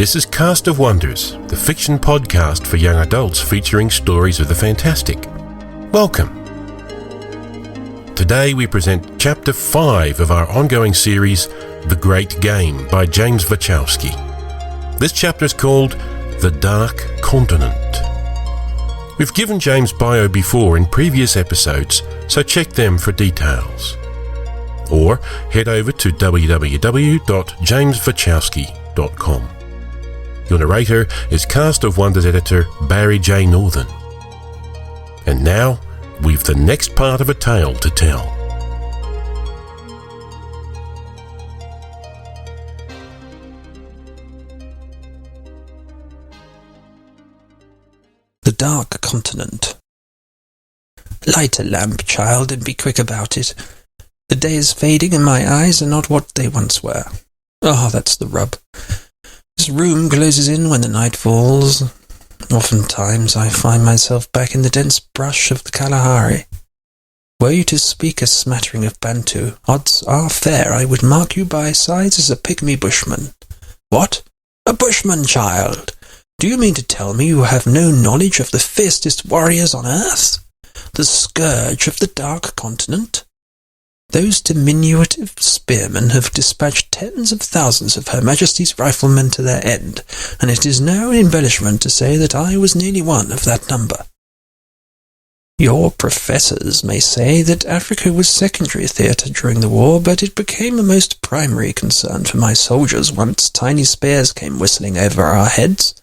This is Cast of Wonders, the fiction podcast for young adults featuring stories of the fantastic. Welcome. Today we present Chapter 5 of our ongoing series, The Great Game by James Wachowski. This chapter is called The Dark Continent. We've given James' bio before in previous episodes, so check them for details. Or head over to www.jameswachowski.com. Your narrator is Cast of Wonders editor Barry J. Northern. And now, we've the next part of a tale to tell. The Dark Continent. Light a lamp, child, and be quick about it. The day is fading and my eyes are not what they once were. That's the rub. This room closes in when the night falls. Oftentimes I find myself back in the dense brush of the Kalahari. Were you to speak a smattering of Bantu, odds are fair I would mark you by size as a pygmy bushman. What? A bushman, child? Do you mean to tell me you have no knowledge of the fiercest warriors on earth? The scourge of the Dark Continent? Those diminutive spearmen have dispatched tens of thousands of Her Majesty's riflemen to their end, and it is no embellishment to say that I was nearly one of that number. Your professors may say that Africa was secondary theatre during the war, but it became a most primary concern for my soldiers once tiny spears came whistling over our heads.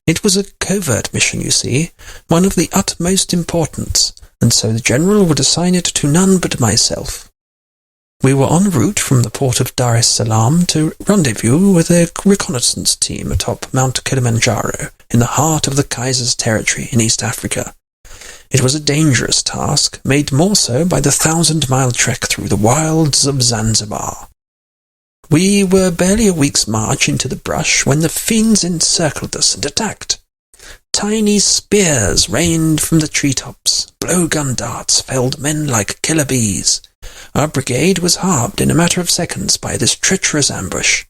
It was a covert mission, you see, one of the utmost importance, and so the General would assign it to none but myself. We were en route from the port of Dar es Salaam to rendezvous with a reconnaissance team atop Mount Kilimanjaro, in the heart of the Kaiser's territory in East Africa. It was a dangerous task, made more so by the 1,000-mile trek through the wilds of Zanzibar. We were barely a week's march into the brush when the fiends encircled us and attacked. Tiny spears rained from the treetops, blowgun darts felled men like killer bees. Our brigade was halved in a matter of seconds by this treacherous ambush.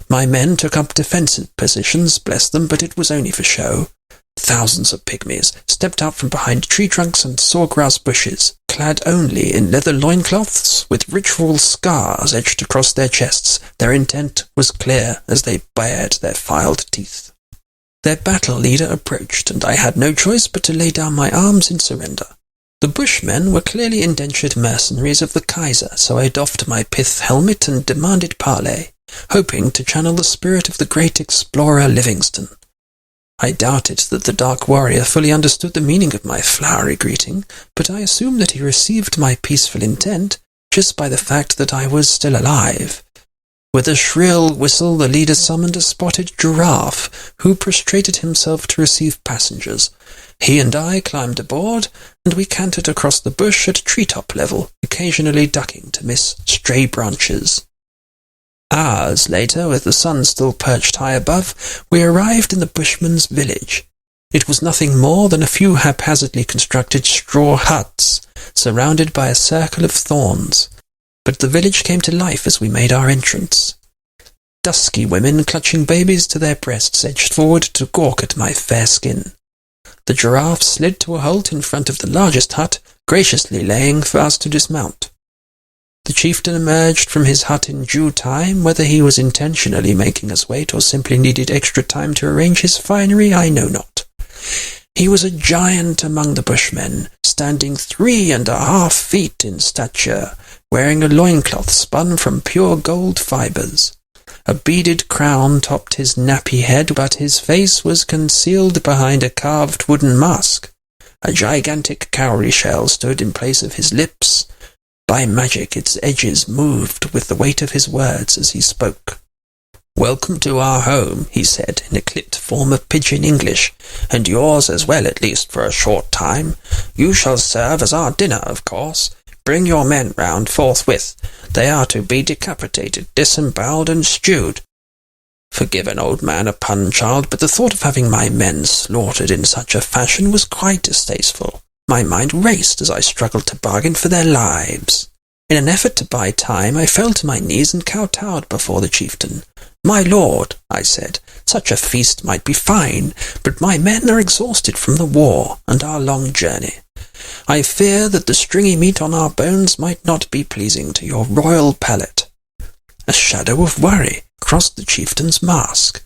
My men took up defensive positions, bless them, but it was only for show. Thousands of pygmies stepped out from behind tree trunks and sawgrass bushes, clad only in leather loincloths with ritual scars etched across their chests. Their intent was clear as they bared their filed teeth. Their battle leader approached, and I had no choice but to lay down my arms in surrender. The bushmen were clearly indentured mercenaries of the Kaiser, so I doffed my pith helmet and demanded parley, hoping to channel the spirit of the great explorer Livingstone. I doubted that the dark warrior fully understood the meaning of my flowery greeting, but I assumed that he received my peaceful intent just by the fact that I was still alive. With a shrill whistle, the leader summoned a spotted giraffe, who prostrated himself to receive passengers. He and I climbed aboard, and we cantered across the bush at treetop level, occasionally ducking to miss stray branches. Hours later, with the sun still perched high above, we arrived in the bushman's village. It was nothing more than a few haphazardly constructed straw huts, surrounded by a circle of thorns. But the village came to life as we made our entrance. Dusky women clutching babies to their breasts edged forward to gawk at my fair skin. The giraffe slid to a halt in front of the largest hut, graciously laying for us to dismount. The chieftain emerged from his hut in due time. Whether he was intentionally making us wait or simply needed extra time to arrange his finery, I know not. He was a giant among the bushmen, standing 3.5 feet in stature, wearing a loincloth spun from pure gold fibres. A beaded crown topped his nappy head, but his face was concealed behind a carved wooden mask. A gigantic cowrie shell stood in place of his lips. By magic its edges moved with the weight of his words as he spoke. "Welcome to our home," he said in a clipped form of pidgin English, "and yours as well, at least for a short time. You shall serve as our dinner, of course. Bring your men round forthwith. They are to be decapitated, disemboweled, and stewed." Forgive an old man a pun, child, but the thought of having my men slaughtered in such a fashion was quite distasteful. My mind raced as I struggled to bargain for their lives. In an effort to buy time, I fell to my knees and kowtowed before the chieftain. "My lord," I said, "such a feast might be fine, but my men are exhausted from the war and our long journey. I fear that the stringy meat on our bones might not be pleasing to your royal palate." A shadow of worry crossed the chieftain's mask.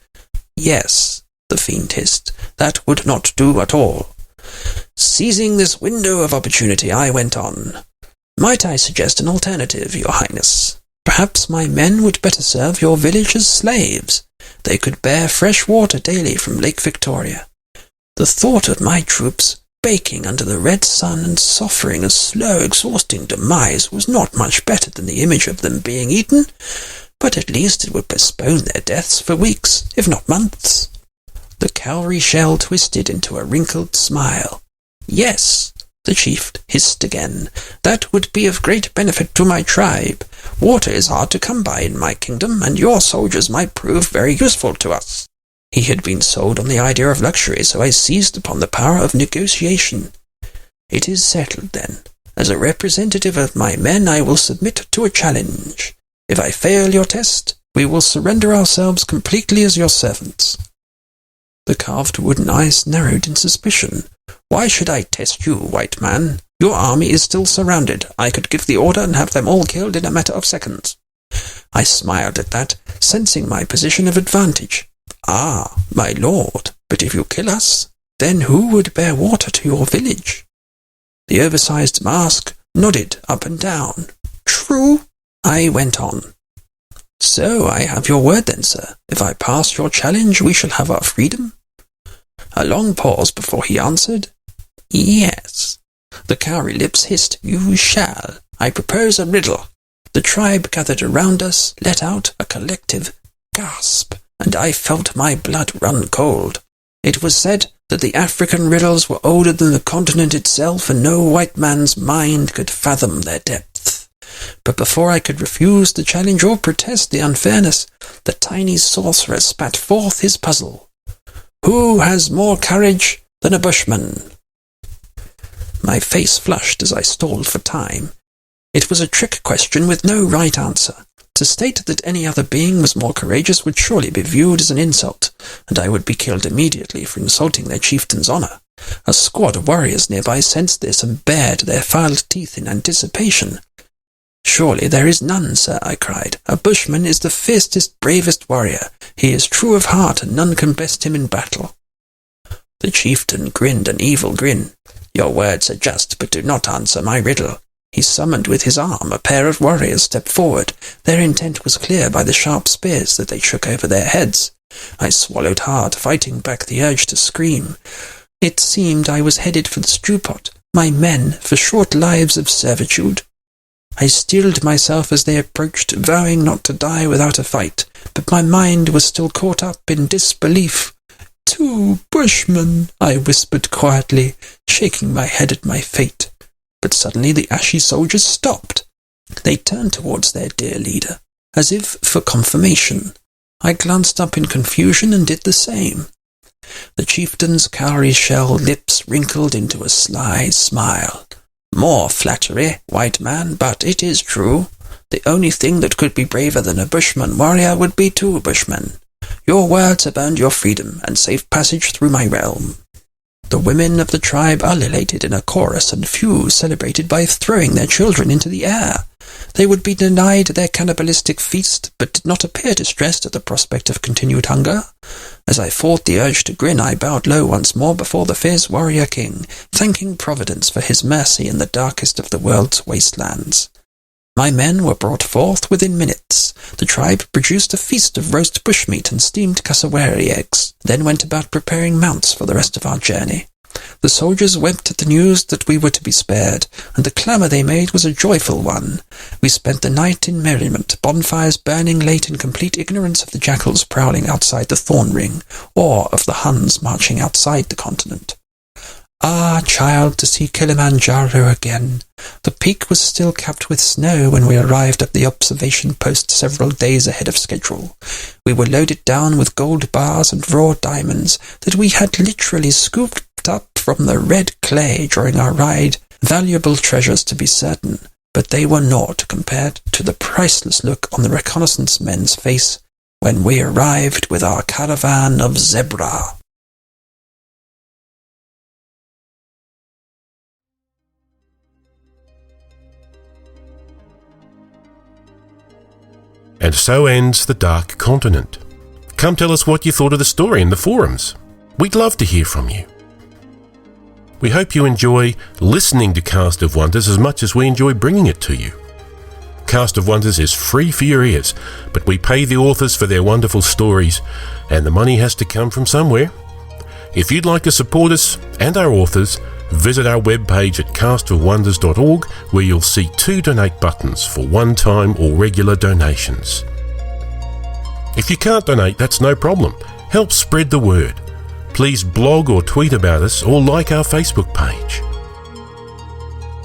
"Yes," the fiend hissed, "that would not do at all." Seizing this window of opportunity, I went on. "Might I suggest an alternative, your highness? Perhaps my men would better serve your village as slaves. They could bear fresh water daily from Lake Victoria. The thought of my troops baking under the red sun and suffering a slow, exhausting demise was not much better than the image of them being eaten, but at least it would postpone their deaths for weeks, if not months." The cowrie shell twisted into a wrinkled smile. "Yes," the chief hissed again, "that would be of great benefit to my tribe. Water is hard to come by in my kingdom, and your soldiers might prove very useful to us." He had been sold on the idea of luxury, so I seized upon the power of negotiation. "It is settled, then. As a representative of my men, I will submit to a challenge. If I fail your test, we will surrender ourselves completely as your servants." The carved wooden eyes narrowed in suspicion. "Why should I test you, white man? Your army is still surrounded. I could give the order and have them all killed in a matter of seconds." I smiled at that, sensing my position of advantage. "Ah, my lord, but if you kill us, then who would bear water to your village?" The oversized mask nodded up and down. "True," I went on. "So I have your word then, sir. If I pass your challenge, we shall have our freedom?" A long pause before he answered. "Yes." The cowrie lips hissed. "You shall. I propose a riddle." The tribe gathered around us, let out a collective gasp, and I felt my blood run cold. It was said that the African riddles were older than the continent itself, and no white man's mind could fathom their depth. But before I could refuse the challenge or protest the unfairness, the tiny sorcerer spat forth his puzzle. "Who has more courage than a bushman?" My face flushed as I stalled for time. It was a trick question with no right answer. To state that any other being was more courageous would surely be viewed as an insult, and I would be killed immediately for insulting their chieftain's honor. A squad of warriors nearby sensed this and bared their filed teeth in anticipation. "Surely there is none, sir," I cried. "A bushman is the fiercest, bravest warrior. He is true of heart, and none can best him in battle." The chieftain grinned an evil grin. "Your words are just, but do not answer my riddle." He summoned with his arm. A pair of warriors stepped forward. Their intent was clear by the sharp spears that they shook over their heads. I swallowed hard, fighting back the urge to scream. It seemed I was headed for the stew pot, my men for short lives of servitude. I steeled myself as they approached, vowing not to die without a fight, but my mind was still caught up in disbelief. "Two bushmen," I whispered quietly, shaking my head at my fate. But suddenly the ashy soldiers stopped. They turned towards their dear leader, as if for confirmation. I glanced up in confusion and did the same. The chieftain's cowrie shell lips wrinkled into a sly smile. "More flattery, white man, but it is true. The only thing that could be braver than a bushman warrior would be two bushmen. Your words have earned your freedom and safe passage through my realm." The women of the tribe ululated in a chorus, and few celebrated by throwing their children into the air. They would be denied their cannibalistic feast, but did not appear distressed at the prospect of continued hunger. As I fought the urge to grin, I bowed low once more before the fierce warrior king, thanking Providence for his mercy in the darkest of the world's wastelands. My men were brought forth within minutes. The tribe produced a feast of roast bushmeat and steamed cassowary eggs, then went about preparing mounts for the rest of our journey. The soldiers wept at the news that we were to be spared, and the clamour they made was a joyful one. We spent the night in merriment, bonfires burning late in complete ignorance of the jackals prowling outside the Thorn Ring, or of the Huns marching outside the continent. Ah, child, to see Kilimanjaro again. The peak was still capped with snow when we arrived at the observation post several days ahead of schedule. We were loaded down with gold bars and raw diamonds that we had literally scooped up from the red clay during our ride. Valuable treasures, to be certain, but they were naught compared to the priceless look on the reconnaissance men's face when we arrived with our caravan of zebra. And so ends The Dark Continent. Come tell us what you thought of the story in the forums. We'd love to hear from you. We hope you enjoy listening to Cast of Wonders as much as we enjoy bringing it to you. Cast of Wonders is free for your ears, but we pay the authors for their wonderful stories, and the money has to come from somewhere. If you'd like to support us and our authors, visit our webpage at castofwonders.org, where you'll see 2 donate buttons for one-time or regular donations. If you can't donate, that's no problem. Help spread the word. Please blog or tweet about us or like our Facebook page.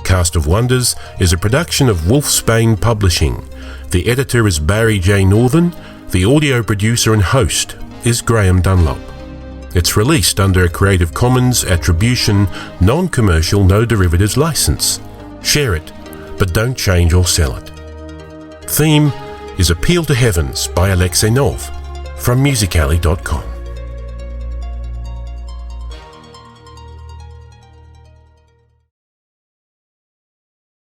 Cast of Wonders is a production of Wolfsbane Publishing. The editor is Barry J. Northern. The audio producer and host is Graham Dunlop. It's released under a Creative Commons Attribution, Non-Commercial, No Derivatives license. Share it, but don't change or sell it. Theme is Appeal to Heavens by Alexei Nov from musicalley.com.